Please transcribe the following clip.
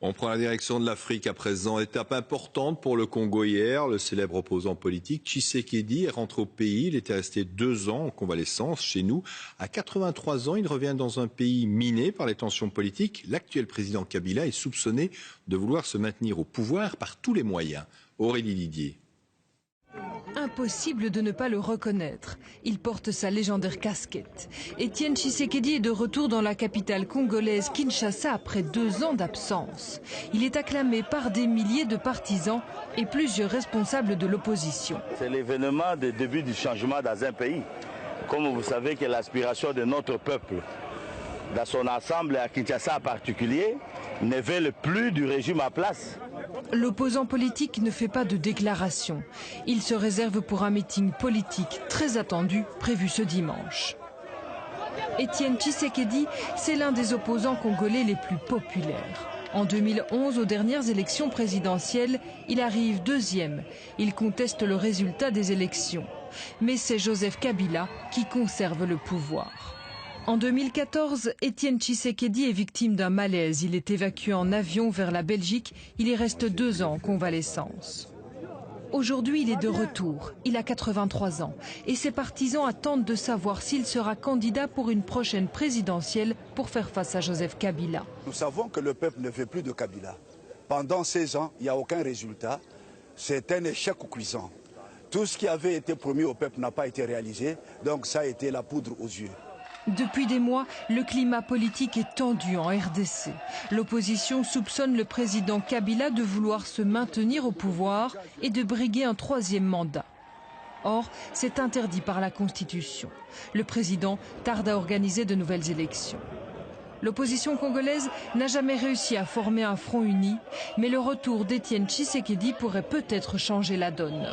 On prend la direction de l'Afrique à présent. Étape importante pour le Congo hier. Le célèbre opposant politique Tshisekedi est rentré au pays. Il était resté 2 ans en convalescence chez nous. À 83 ans, il revient dans un pays miné par les tensions politiques. L'actuel président Kabila est soupçonné de vouloir se maintenir au pouvoir par tous les moyens. Aurélie Didier. Impossible de ne pas le reconnaître. Il porte sa légendaire casquette. Étienne Tshisekedi est de retour dans la capitale congolaise Kinshasa après 2 ans d'absence. Il est acclamé par des milliers de partisans et plusieurs responsables de l'opposition. C'est l'événement du début du changement dans un pays. Comme vous savez que l'aspiration de notre peuple, dans son ensemble et à Kinshasa en particulier, ne veut plus du régime en place. L'opposant politique ne fait pas de déclaration. Il se réserve pour un meeting politique très attendu prévu ce dimanche. Étienne Tshisekedi, c'est l'un des opposants congolais les plus populaires. En 2011, aux dernières élections présidentielles, il arrive 2e. Il conteste le résultat des élections. Mais c'est Joseph Kabila qui conserve le pouvoir. En 2014, Étienne Tshisekedi est victime d'un malaise. Il est évacué en avion vers la Belgique. Il y reste 2 ans en convalescence. Aujourd'hui, il est de retour. Il a 83 ans. Et ses partisans attendent de savoir s'il sera candidat pour une prochaine présidentielle pour faire face à Joseph Kabila. Nous savons que le peuple ne veut plus de Kabila. Pendant 16 ans, il n'y a aucun résultat. C'est un échec cuisant. Tout ce qui avait été promis au peuple n'a pas été réalisé. Donc ça a été la poudre aux yeux. Depuis des mois, le climat politique est tendu en RDC. L'opposition soupçonne le président Kabila de vouloir se maintenir au pouvoir et de briguer un 3e mandat. Or, c'est interdit par la Constitution. Le président tarde à organiser de nouvelles élections. L'opposition congolaise n'a jamais réussi à former un front uni, mais le retour d'Étienne Tshisekedi pourrait peut-être changer la donne.